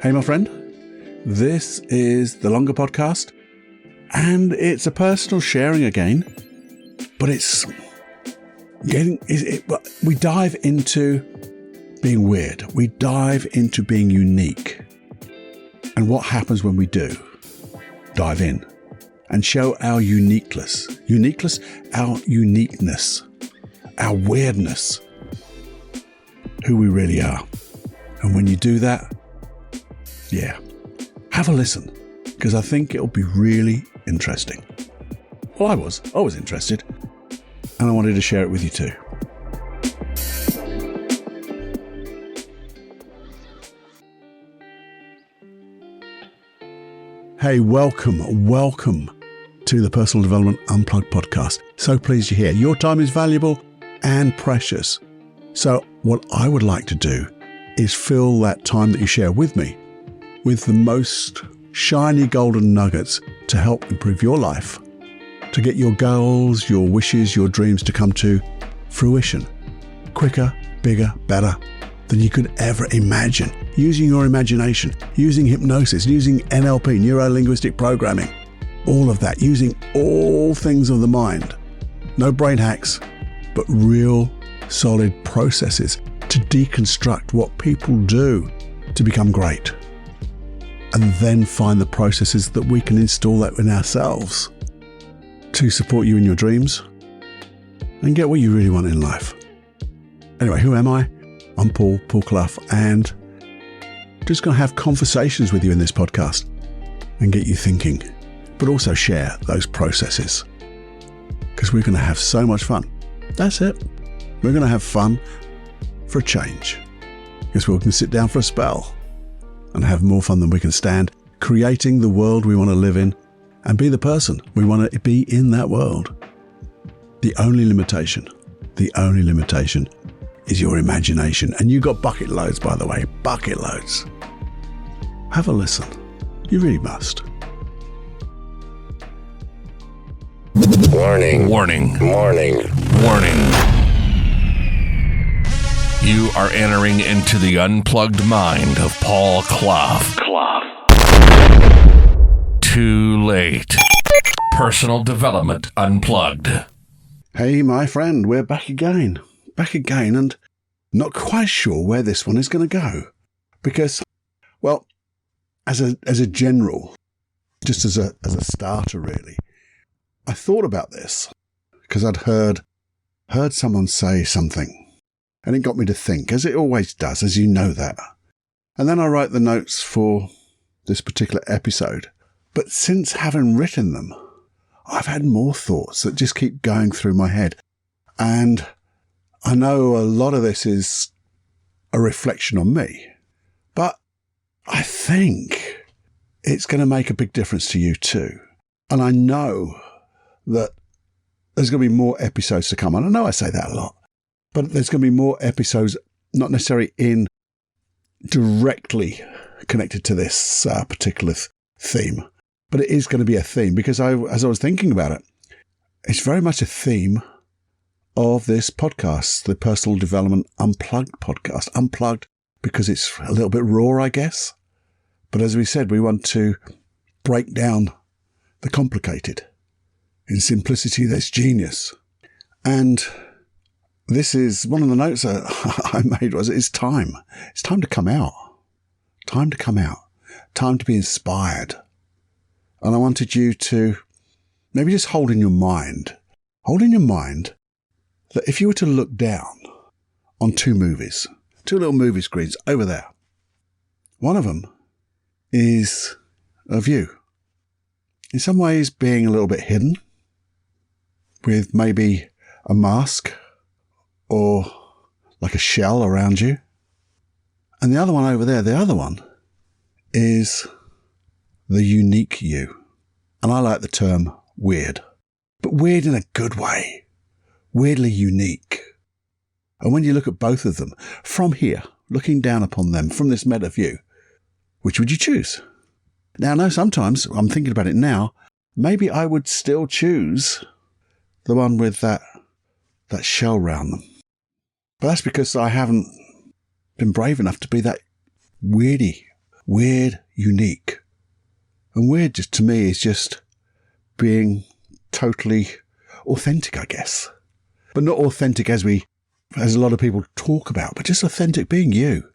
Hey, my friend, this is the longer podcast, and it's a personal sharing again, but we dive into being weird. We dive into being unique. And what happens when we do dive in and show our uniqueness, our uniqueness, our weirdness, who we really are. And when you do that, have a listen, because I think it'll be really interesting. Well, I was interested, and I wanted to share it with you too. Hey, welcome to the Personal Development Unplugged podcast. So pleased you're here. Your time is valuable and precious. So what I would like to do is fill that time that you share with me with the most shiny golden nuggets to help improve your life, to get your goals, your wishes, your dreams to come to fruition quicker, bigger, better than you could ever imagine, using your imagination, using hypnosis, using NLP, neuro-linguistic programming, all of that, using all things of the mind. No brain hacks, but real solid processes to deconstruct what people do to become great. And then find the processes that we can install that in ourselves to support you in your dreams and get what you really want in life. Anyway, who am I? I'm Paul Clough, and just going to have conversations with you in this podcast and get you thinking, but also share those processes, because we're going to have so much fun. That's it. We're going to have fun for a change, because we can sit down for a spell and have more fun than we can stand, creating the world we want to live in and be the person we want to be in that world. The only limitation is your imagination. And you got bucket loads, by the way, bucket loads. Have a listen. You really must. Warning. You are entering into the unplugged mind of Paul Clough. Too late. Personal Development Unplugged. Hey, my friend, we're back again, and not quite sure where this one is going to go, because, well, as a general, just as a starter, really, I thought about this because I'd heard someone say something. And it got me to think, as it always does, as you know that. And then I write the notes for this particular episode. But since having written them, I've had more thoughts that just keep going through my head. And I know a lot of this is a reflection on me. But I think it's going to make a big difference to you too. And I know that there's going to be more episodes to come. And I know I say that a lot. But there's going to be more episodes, not necessarily directly connected to this particular theme, but it is going to be a theme, because as I was thinking about it, it's very much a theme of this podcast, the Personal Development Unplugged podcast. Unplugged because it's a little bit raw, I guess. But as we said, we want to break down the complicated. In simplicity, there's genius. And this is one of the notes that I made it's time. It's time to come out. Time to be inspired. And I wanted you to maybe just hold in your mind that if you were to look down on two little movie screens over there, one of them is of you. In some ways being a little bit hidden with maybe a mask or like a shell around you. And the other one over there, the other one is the unique you. And I like the term weird, but weird in a good way, weirdly unique. And when you look at both of them from here, looking down upon them from this meta view, which would you choose? Now, I know sometimes, I'm thinking about it now, maybe I would still choose the one with that shell round them. But that's because I haven't been brave enough to be that weirdy weird, unique. And weird just to me is just being totally authentic, I guess. But not authentic as a lot of people talk about, but just authentic being you.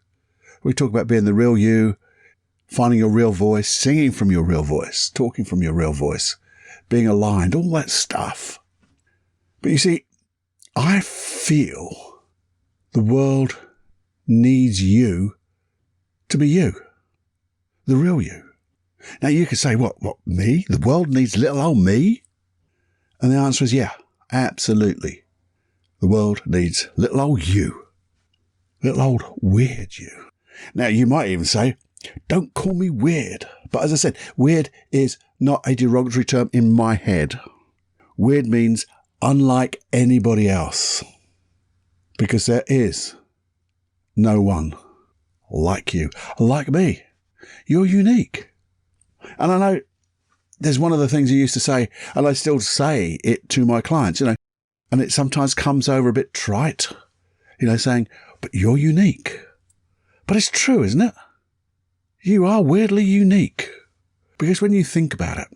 We talk about being the real you, finding your real voice, singing from your real voice, talking from your real voice, being aligned, all that stuff. But you see, I feel the world needs you to be you, the real you. Now you could say, what, me? The world needs little old me? And the answer is yeah, absolutely. The world needs little old you, little old weird you. Now you might even say, don't call me weird. But as I said, weird is not a derogatory term in my head. Weird means unlike anybody else. Because there is no one like you, like me. You're unique. And I know there's one of the things I used to say, and I still say it to my clients, and it sometimes comes over a bit trite, saying, but you're unique. But it's true, isn't it? You are weirdly unique. Because when you think about it,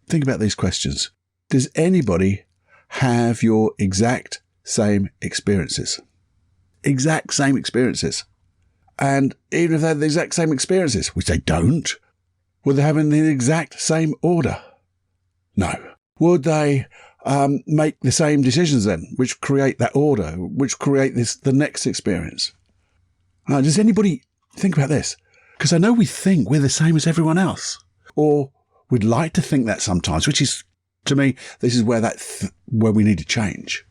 think about these questions. Does anybody have your exact same experiences? Exact same experiences. And even if they have the exact same experiences, which they don't, would they have in the exact same order? No. Would they make the same decisions then, which create that order, which create the next experience? Does anybody think about this? Because I know we think we're the same as everyone else, or we'd like to think that sometimes, which is, to me, this is where where we need to change.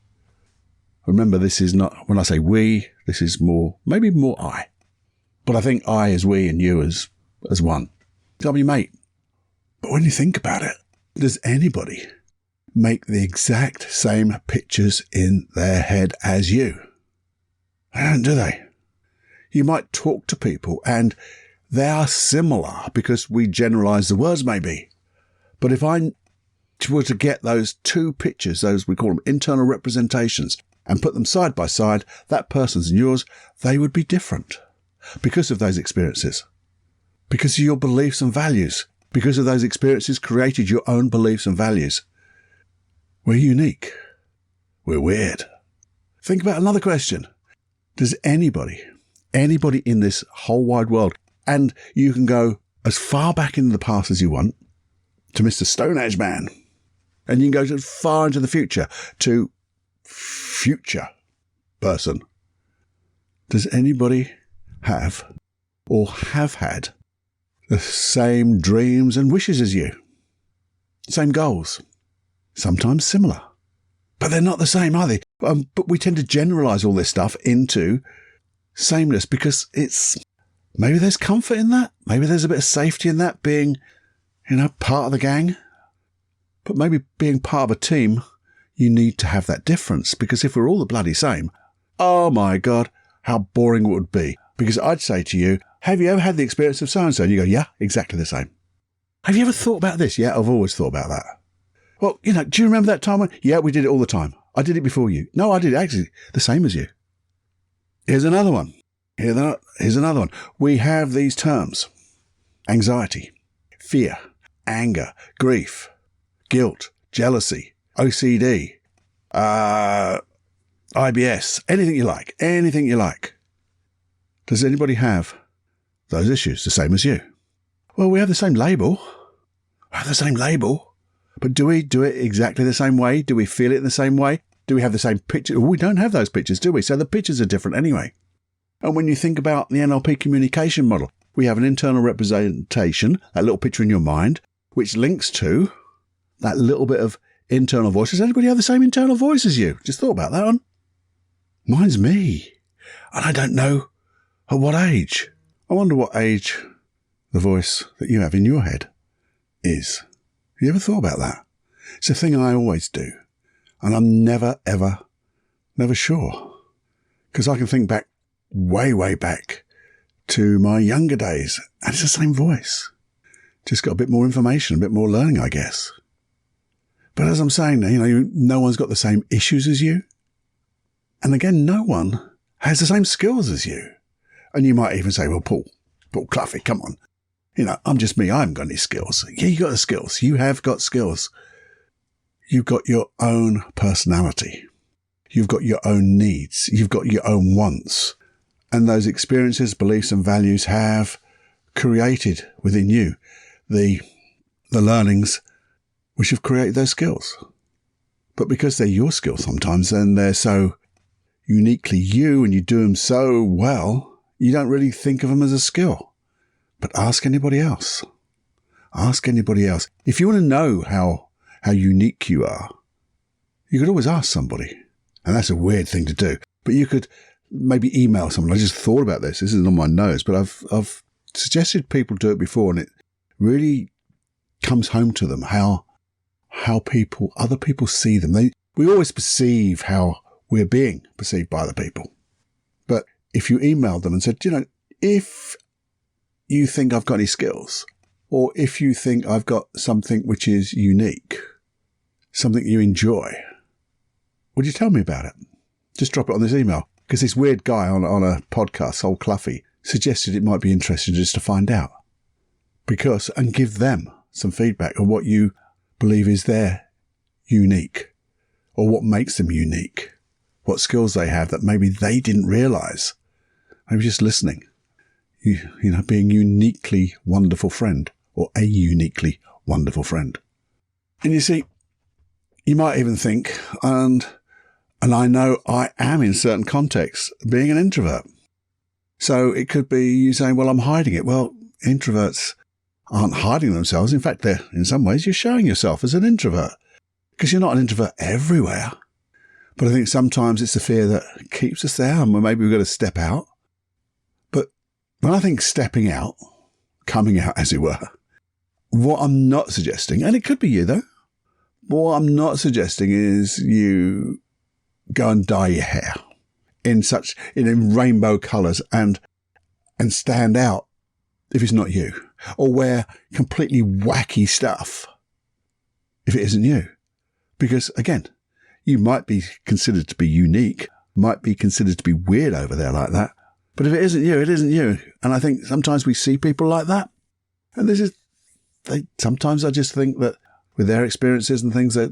Remember, this is not, when I say we, this is maybe more I. But I think I is we and you as one. Tell me, mate. But when you think about it, does anybody make the exact same pictures in their head as you? They don't, do they? You might talk to people and they are similar because we generalize the words maybe. But if I were to get those two pictures, those we call them internal representations, and put them side by side, that person's and yours, they would be different because of those experiences, because of your beliefs and values, because of those experiences created your own beliefs and values. We're unique. We're weird. Think about another question. Does anybody in this whole wide world, and you can go as far back into the past as you want, to Mr. Stone Age Man, and you can go as far into the future to future person. Does anybody have or have had the same dreams and wishes as you? Same goals? Sometimes similar. But they're not the same, are they? But we tend to generalize all this stuff into sameness because maybe there's comfort in that. Maybe there's a bit of safety in that, being, part of the gang. But maybe being part of a team, you need to have that difference, because if we're all the bloody same, oh my God, how boring it would be. Because I'd say to you, have you ever had the experience of so-and-so? And you go, yeah, exactly the same. Have you ever thought about this? Yeah, I've always thought about that. Well, do you remember that time when, yeah, we did it all the time. I did it before you. No, I did actually the same as you. Here's another one. Here's another one. We have these terms: anxiety, fear, anger, grief, guilt, jealousy, OCD, IBS, anything you like. Does anybody have those issues the same as you? Well, we have the same label. But do we do it exactly the same way? Do we feel it in the same way? Do we have the same picture? We don't have those pictures, do we? So the pictures are different anyway. And when you think about the NLP communication model, we have an internal representation, that little picture in your mind, which links to that little bit of internal voice. Does anybody have the same internal voice as you? Just thought about that one. Mine's me. And I don't know at what age. I wonder what age the voice that you have in your head is. Have you ever thought about that? It's a thing I always do. And I'm never sure. Because I can think back, way back to my younger days. And it's the same voice. Just got a bit more information, a bit more learning, I guess. But as I'm saying, no one's got the same issues as you. And again, no one has the same skills as you. And you might even say, well, Paul, Paul Cluffy, come on. I'm just me. I haven't got any skills. Yeah, you got the skills. You have got skills. You've got your own personality. You've got your own needs. You've got your own wants. And those experiences, beliefs and values have created within you the learnings which have created those skills. But because they're your skills sometimes, and they're so uniquely you and you do them so well, you don't really think of them as a skill. But ask anybody else. Ask anybody else. If you want to know how unique you are, you could always ask somebody. And that's a weird thing to do. But you could maybe email someone. I just thought about this. This isn't on my notes, but I've suggested people do it before, and it really comes home to them how other people see them. We always perceive how we're being perceived by other people. But if you emailed them and said, if you think I've got any skills, or if you think I've got something which is unique, something you enjoy, would you tell me about it? Just drop it on this email. Because this weird guy on a podcast, old Cluffy, suggested it might be interesting just to find out. And give them some feedback on what you believe is their unique, or what makes them unique, what skills they have that maybe they didn't realize. Maybe just listening, being uniquely wonderful friend, or a uniquely wonderful friend. And you see, you might even think, and I know I am in certain contexts being an introvert. So it could be you saying, well, I'm hiding it. Well, introverts aren't hiding themselves. In fact, in some ways, you're showing yourself as an introvert, because you're not an introvert everywhere. But I think sometimes it's the fear that keeps us there, and maybe we've got to step out. But when I think stepping out, coming out, as it were, what I'm not suggesting, and it could be you though, what I'm not suggesting is you go and dye your hair in rainbow colours and stand out if it's not you, or wear completely wacky stuff if it isn't you. Because again, you might be considered to be unique, might be considered to be weird over there like that. But if it isn't you, it isn't you. And I think sometimes we see people like that. And sometimes I just think that with their experiences and things, they're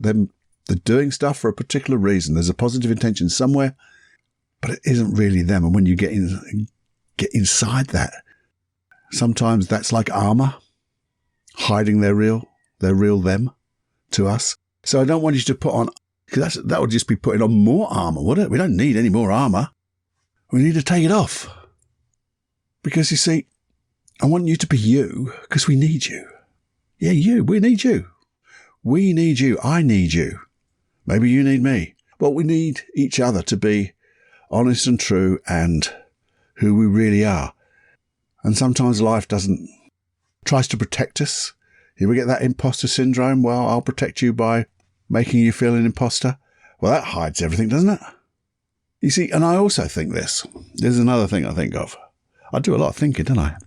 doing stuff for a particular reason. There's a positive intention somewhere, but it isn't really them. And when you get inside that, sometimes that's like armor, hiding their real them to us. So I don't want you to put on, because that would just be putting on more armor, would it? We don't need any more armor. We need to take it off. Because you see, I want you to be you, because we need you. Yeah, you. We need you. We need you. I need you. Maybe you need me. But we need each other to be honest and true and who we really are. And sometimes life tries to protect us. Here we get that imposter syndrome. Well, I'll protect you by making you feel an imposter. Well, that hides everything, doesn't it? You see, and I also think this. There's another thing I think of. I do a lot of thinking, don't I?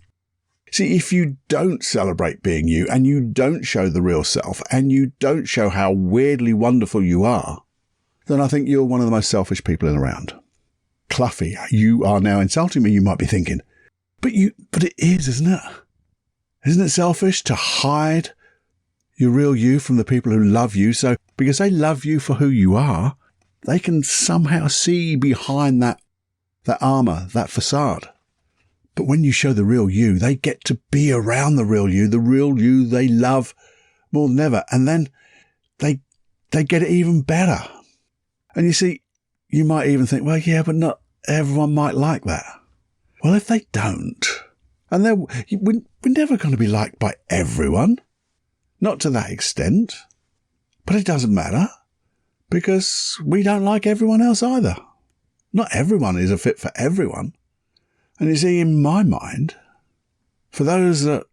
See, if you don't celebrate being you, and you don't show the real self, and you don't show how weirdly wonderful you are, then I think you're one of the most selfish people around. Cluffy, you are now insulting me, you might be thinking. But it is, isn't it? Isn't it selfish to hide your real you from the people who love you? So, because they love you for who you are, they can somehow see behind that armor, that facade. But when you show the real you, they get to be around the real you they love more than ever. And then they get it even better. And you see, you might even think, well, yeah, but not everyone might like that. Well, if they don't, and we're never going to be liked by everyone, not to that extent, but it doesn't matter, because we don't like everyone else either. Not everyone is a fit for everyone. And you see, in my mind, for those that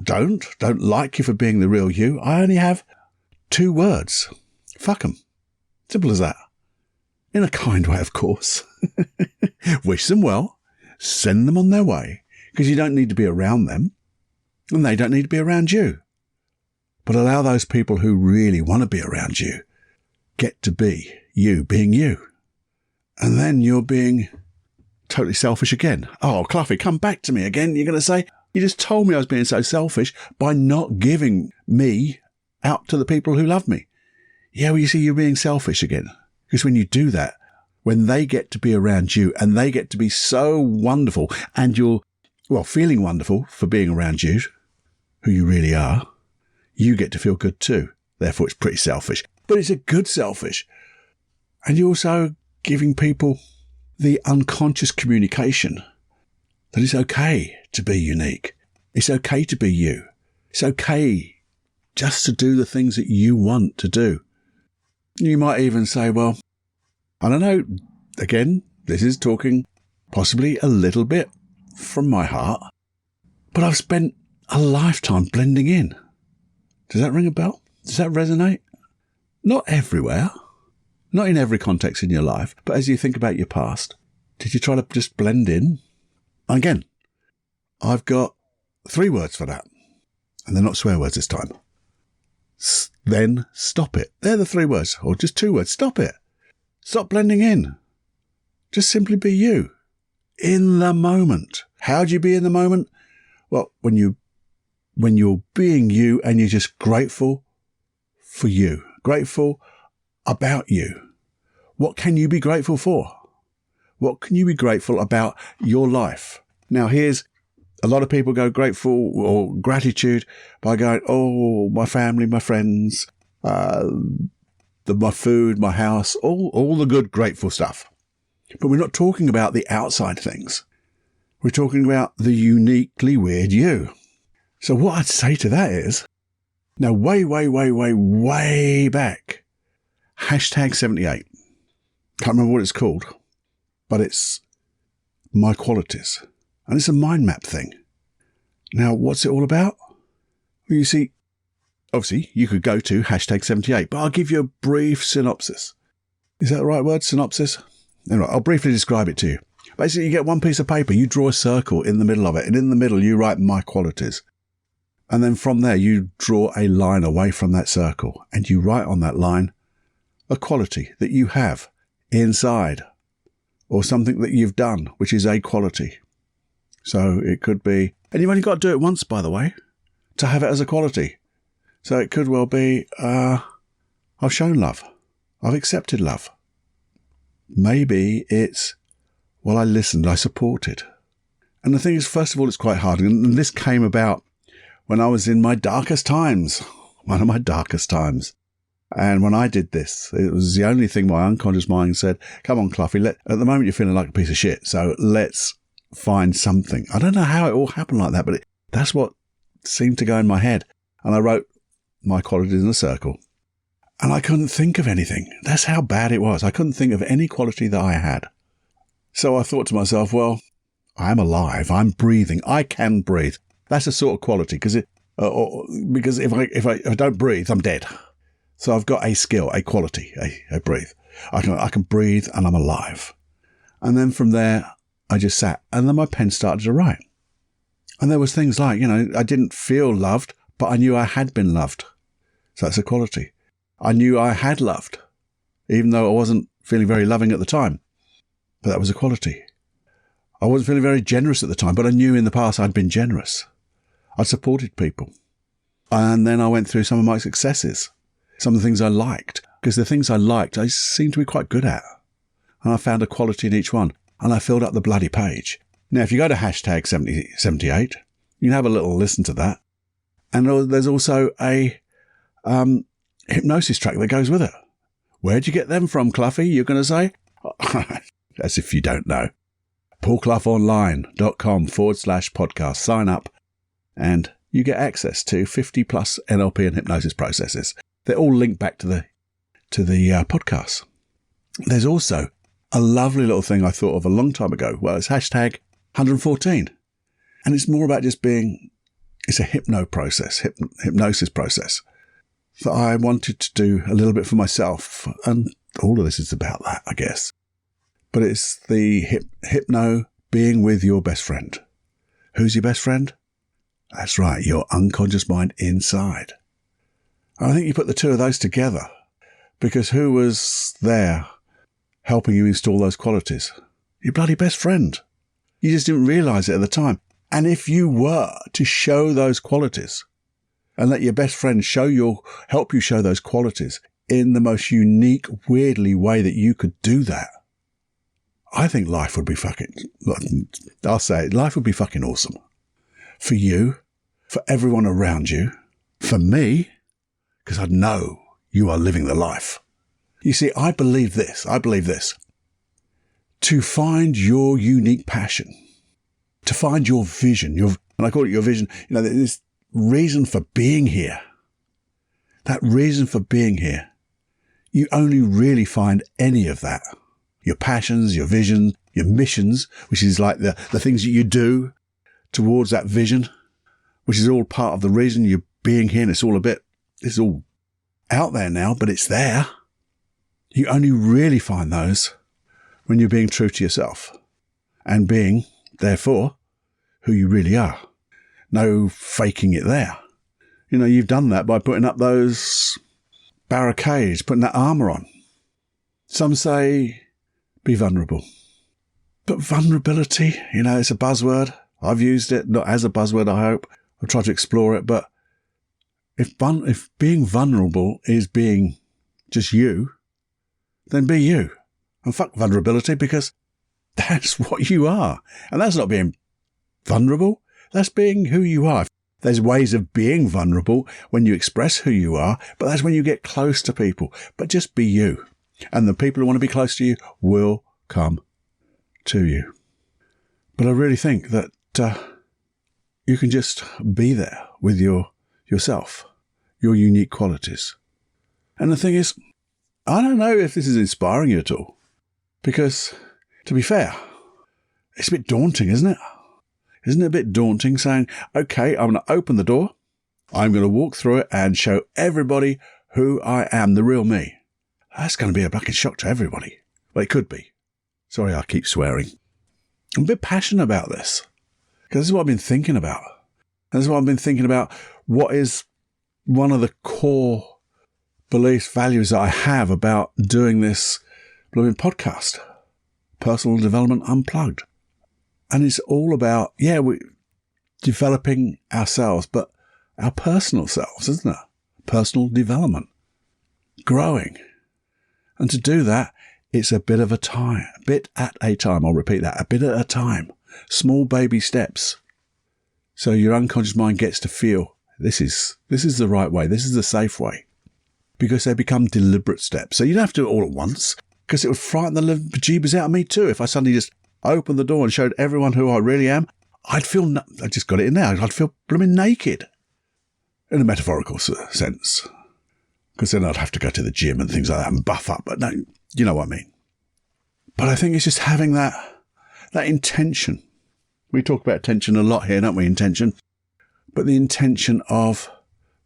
don't like you for being the real you, I only have 2 words. Fuck them. Simple as that. In a kind way, of course. Wish them well. Send them on their way. Because you don't need to be around them. And they don't need to be around you. But allow those people who really want to be around you get to be you being you. And then you're being totally selfish again. Oh, Cluffy, come back to me again. You're going to say, you just told me I was being so selfish by not giving me out to the people who love me. Yeah, well, you see, you're being selfish again. Because when you do that, when they get to be around you and they get to be so wonderful and you're, well, feeling wonderful for being around you, who you really are, you get to feel good too. Therefore, it's pretty selfish. But it's a good selfish. And you're also giving people the unconscious communication that it's okay to be unique. It's okay to be you. It's okay just to do the things that you want to do. You might even say, well, I don't know, again, this is talking possibly a little bit from my heart, but I've spent a lifetime blending in. Does that ring a bell? Does that resonate? Not everywhere, not in every context in your life, but as you think about your past, did you try to just blend in? Again, I've got 3 words for that, and they're not swear words this time. Then stop it. They're the 3 words, or just 2 words. Stop it. Stop blending in. Just simply be you in the moment. How do you be in the moment? Well, when you're being you and you're just grateful for you, grateful about you. What can you be grateful for? What can you be grateful about your life? Now, here's a lot of people go grateful or gratitude by going, oh, my family, my friends, my food, my house, all the good, grateful stuff. But we're not talking about the outside things. We're talking about the uniquely weird you. So what I'd say to that is, now way back, #78. Can't remember what it's called, but it's my qualities. And it's a mind map thing. Now, what's it all about? Well, you see, obviously, you could go to #78, but I'll give you a brief synopsis. Is that the right word, synopsis? Anyway, I'll briefly describe it to you. Basically, you get one piece of paper, you draw a circle in the middle of it, and in the middle, you write my qualities. And then from there, you draw a line away from that circle, and you write on that line a quality that you have inside, or something that you've done, which is a quality. So it could be, and you've only got to do it once, by the way, to have it as a quality. So it could well be, I've shown love. I've accepted love. Maybe it's, well, I listened, I supported. And the thing is, first of all, it's quite hard. And this came about when I was in my darkest times, one of my darkest times. And when I did this, it was the only thing my unconscious mind said, come on, Cluffy, at the moment you're feeling like a piece of shit, so let's find something. I don't know how it all happened like that, but that's what seemed to go in my head. And I wrote my qualities in a circle. And I couldn't think of anything. That's how bad it was. I couldn't think of any quality that I had. So I thought to myself, well, I'm alive. I'm breathing. I can breathe. That's a sort of quality because if I don't breathe, I'm dead. So I've got a skill, a quality, I breathe. I can breathe and I'm alive. And then from there, I just sat and then my pen started to write. And there was things like, I didn't feel loved, but I knew I had been loved. So that's a quality. I knew I had loved, even though I wasn't feeling very loving at the time. But that was a quality. I wasn't feeling very generous at the time, but I knew in the past I'd been generous. I'd supported people. And then I went through some of my successes, some of the things I liked, because the things I liked, I seemed to be quite good at. And I found a quality in each one, and I filled up the bloody page. Now, if you go to #78, you can have a little listen to that. And there's also a hypnosis track that goes with it. Where'd you get them from, Cluffy? You're going to say? As if you don't know. paulcloughonline.com/podcast. Sign up and you get access to 50 plus NLP and hypnosis processes. They're all linked back to the podcast. There's also a lovely little thing I thought of a long time ago. Well, it's #114. And it's more about just it's a hypnosis process that I wanted to do a little bit for myself. And all of this is about that, I guess. But it's the hypno being with your best friend. Who's your best friend? That's right, your unconscious mind inside. And I think you put the two of those together because who was there helping you install those qualities? Your bloody best friend. You just didn't realize it at the time. And if you were to show those qualities and let your best friend help you show those qualities in the most unique, weirdly way that you could do that, I think life would be life would be fucking awesome. For you, for everyone around you, for me, because I know you are living the life. You see, I believe this. To find your unique passion, to find your vision, and I call it your vision, this reason for being here. That reason for being here. You only really find any of that. Your passions, your vision, your missions, which is like the things that you do towards that vision, which is all part of the reason you're being here. And it's all out there now, but it's there. You only really find those when you're being true to yourself and being, therefore, who you really are. No faking it there. You've done that by putting up those barricades, putting that armor on. Some say, be vulnerable. But vulnerability, it's a buzzword. I've used it, not as a buzzword, I hope. I've tried to explore it, but if being vulnerable is being just you, then be you. And fuck vulnerability, because that's what you are. And that's not being vulnerable. That's being who you are. There's ways of being vulnerable when you express who you are, but that's when you get close to people. But just be you. And the people who want to be close to you will come to you. But I really think that you can just be there with yourself, your unique qualities. And the thing is, I don't know if this is inspiring you at all. Because, to be fair, it's a bit daunting, isn't it? Isn't it a bit daunting saying, okay, I'm going to open the door, I'm going to walk through it and show everybody who I am, the real me. That's going to be a fucking shock to everybody. Well, it could be. Sorry, I keep swearing. I'm a bit passionate about this. Because this is what I've been thinking about. This is what I've been thinking about. What is one of the core beliefs, values that I have about doing this blooming podcast, Personal Development Unplugged. And it's all about, we're developing ourselves, but our personal selves, isn't it? Personal development, growing. And to do that, it's a bit at a time. I'll repeat that, a bit at a time. Small baby steps. So your unconscious mind gets to feel, this is the right way. This is the safe way. Because they become deliberate steps. So you don't have to do it all at once, because it would frighten the living bejeebers out of me too. If I suddenly just opened the door and showed everyone who I really am, I just got it in there. I'd feel blooming naked. In a metaphorical sense. Because then I'd have to go to the gym and things like that and buff up. But no, you know what I mean. But I think it's just having that intention. We talk about attention a lot here, don't we? Intention. But the intention of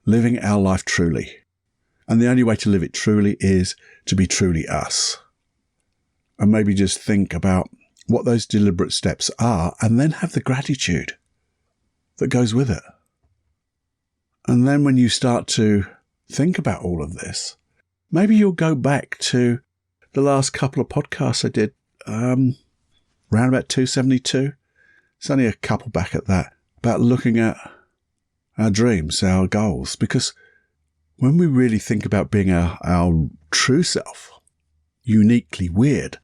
living our life truly. And the only way to live it truly is to be truly us. And maybe just think about what those deliberate steps are and then have the gratitude that goes with it. And then when you start to think about all of this, maybe you'll go back to the last couple of podcasts I did, around about 272. It's only a couple back at that, about looking at our dreams, our goals, because when we really think about being our true self, uniquely weird,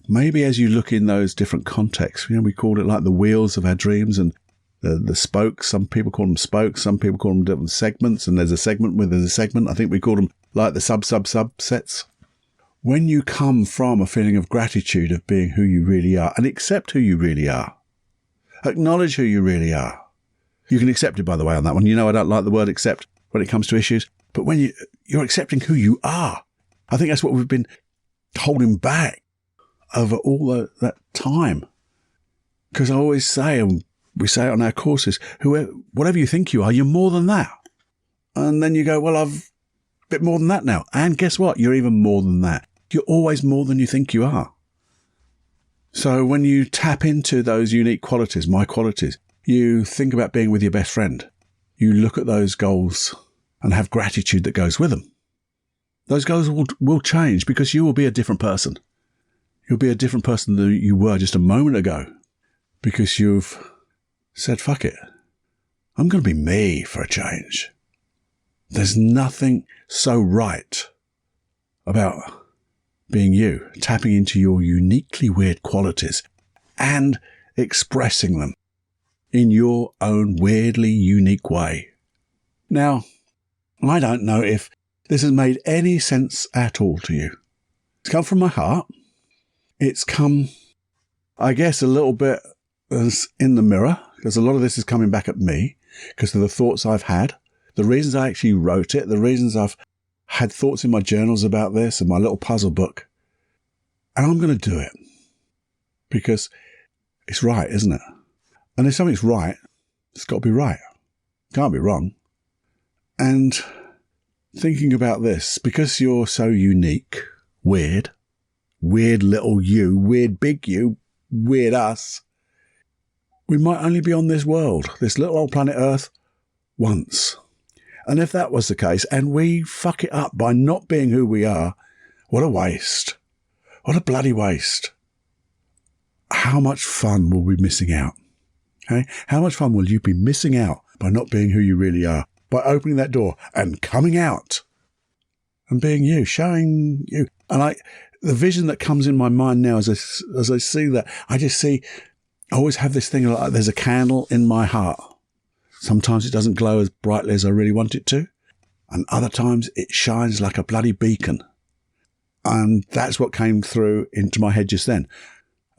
maybe as you look in those different contexts, we called it like the wheels of our dreams and the spokes. Some people call them spokes, some people call them different segments, and there's a segment where there's a segment. I think we call them like the subsets. When you come from a feeling of gratitude of being who you really are and accept who you really are, acknowledge who you really are. You can accept it, by the way, on that one. I don't like the word accept when it comes to issues, but when you're accepting who you are, I think that's what we've been holding back over all that time. Because I always say, and we say it on our courses, whatever you think you are, you're more than that. And then you go, well, I've a bit more than that now. And guess what? You're even more than that. You're always more than you think you are. So when you tap into those unique qualities, my qualities, you think about being with your best friend. You look at those goals and have gratitude that goes with them. Those goals will change because you will be a different person. You'll be a different person than you were just a moment ago. because you've said, fuck it. I'm going to be me for a change. There's nothing so right about being you, tapping into your uniquely weird qualities and expressing them in your own weirdly unique way. Now, I don't know if this has made any sense at all to you. It's come from my heart. It's come, I guess, a little bit as in the mirror, because a lot of this is coming back at me because of the thoughts I've had, the reasons I actually wrote it, the reasons I've had thoughts in my journals about this and my little puzzle book. And I'm going to do it because it's right, isn't it? And if something's right, it's got to be right. It can't be wrong. And thinking about this, because you're so unique, weird little you, weird big you, weird us, we might only be on this world, this little old planet Earth, once. And if that was the case, and we fuck it up by not being who we are, what a waste. What a bloody waste. How much fun will we be missing out? Okay? How much fun will you be missing out by not being who you really are? By opening that door and coming out and being you, showing you. And the vision that comes in my mind now as I see that, I always have this thing like there's a candle in my heart. Sometimes it doesn't glow as brightly as I really want it to. And other times it shines like a bloody beacon. And that's what came through into my head just then.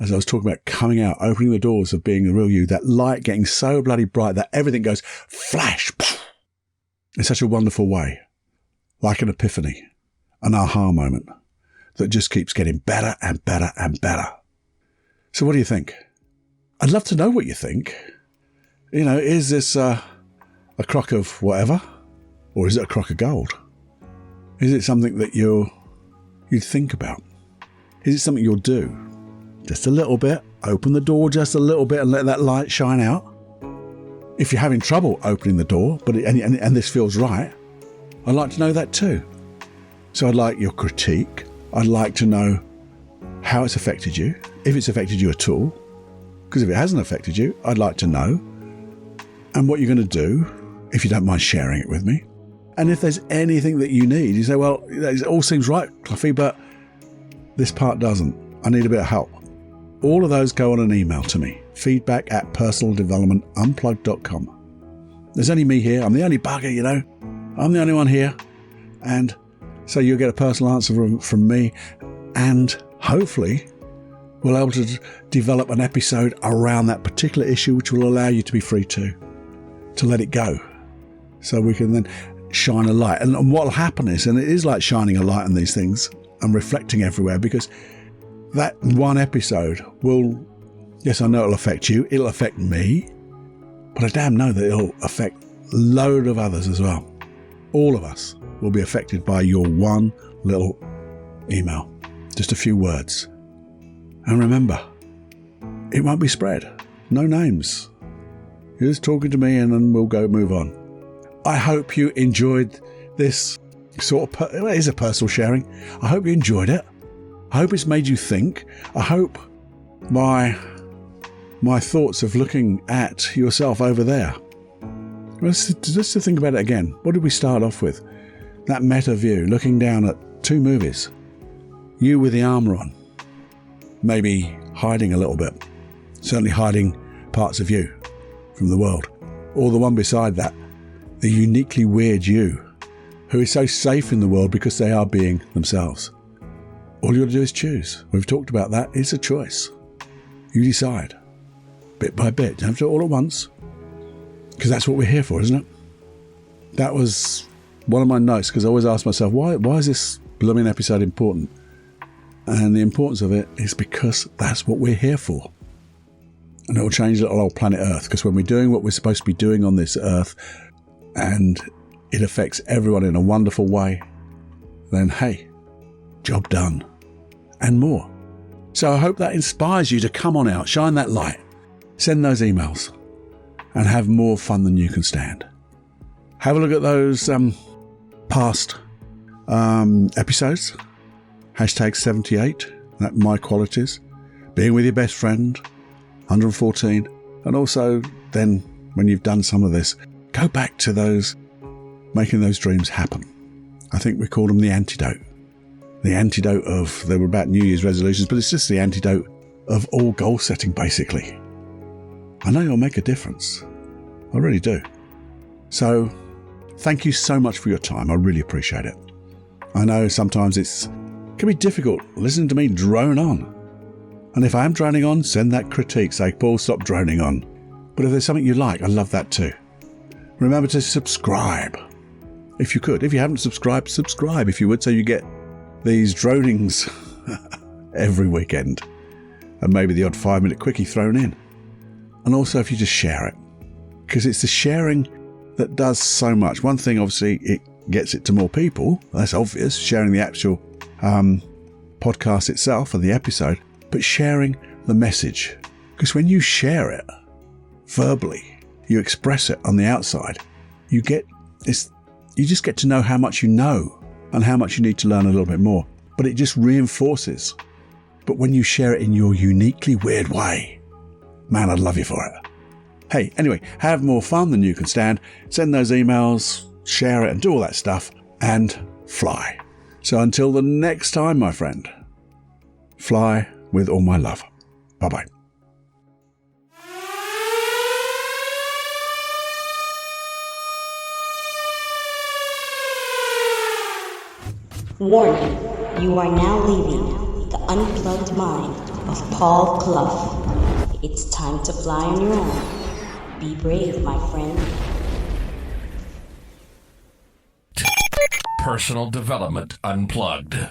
As I was talking about coming out, opening the doors of being the real you, that light getting so bloody bright that everything goes flash in such a wonderful way. Like an epiphany, an aha moment that just keeps getting better and better and better. So what do you think? I'd love to know what you think. You know, is this a crock of whatever? Or is it a crock of gold? Is it something that you'd think about? Is it something you'll do? Just a little bit. Open the door just a little bit and let that light shine out. If you're having trouble opening the door, and this feels right, I'd like to know that too. So I'd like your critique. I'd like to know how it's affected you, if it's affected you at all. Because if it hasn't affected you, I'd like to know. And what you're going to do, if you don't mind sharing it with me. And if there's anything that you need, you say, well, it all seems right, Cluffy, but this part doesn't. I need a bit of help. All of those go on an email to me, feedback@personaldevelopmentunplugged.com. There's only me here. I'm the only bugger, you know. I'm the only one here. And so you'll get a personal answer from me. And hopefully we'll be able to develop an episode around that particular issue, which will allow you to be free to let it go. So we can then shine a light. And what will happen is, and it is like shining a light on these things and reflecting everywhere, because that one episode will, yes, I know it'll affect you, it'll affect me, but I damn know that it'll affect a load of others as well. All of us will be affected by your one little email, just a few words. And remember, it won't be spread. No names. You're just talking to me and then we'll go move on. I hope you enjoyed this sort of, it is a personal sharing. I hope you enjoyed it. I hope it's made you think. I hope my thoughts of looking at yourself over there. Let's think about it again. What did we start off with? That meta view, looking down at two movies. You with the armour on. Maybe hiding a little bit. Certainly hiding parts of you from the world. Or the one beside that, the uniquely weird you, who is so safe in the world because they are being themselves. All you got to do is choose. We've talked about that. It's a choice. You decide. Bit by bit. You don't have to do it all at once. Because that's what we're here for, isn't it? That was one of my notes, because I always ask myself, why is this blooming episode important? And the importance of it is because that's what we're here for. And it will change little old planet Earth, because when we're doing what we're supposed to be doing on this Earth, and it affects everyone in a wonderful way, then hey, job done. And more. So I hope that inspires you to come on out, shine that light, send those emails, and have more fun than you can stand. Have a look at those past episodes. #78, that my qualities. Being with your best friend. 114. And also then when you've done some of this, go back to those, making those dreams happen. I think we call them the antidote. The antidote of, they were about New Year's resolutions, but it's just the antidote of all goal setting, basically. I know you'll make a difference. I really do. So thank you so much for your time. I really appreciate it. I know sometimes it can be difficult listening to me drone on. And if I am droning on, send that critique. Say, Paul, stop droning on. But if there's something you like, I love that too. Remember to subscribe. If you could. If you haven't subscribed, subscribe if you would, so you get these dronings every weekend. And maybe the odd 5-minute quickie thrown in. And also if you just share it. Because it's the sharing that does so much. One thing, obviously, it gets it to more people. That's obvious, sharing the actual podcast itself and the episode. But sharing the message. Because when you share it verbally, you express it on the outside, you just get to know how much you know and how much you need to learn a little bit more. But it just reinforces. But when you share it in your uniquely weird way, man, I'd love you for it. Hey, anyway, have more fun than you can stand. Send those emails, share it, and do all that stuff, and fly. So until the next time, my friend, fly with all my love. Bye-bye. Warning, you are now leaving the unplugged mind of Paul Clough. It's time to fly on your own. Be brave, my friend. Personal Development Unplugged.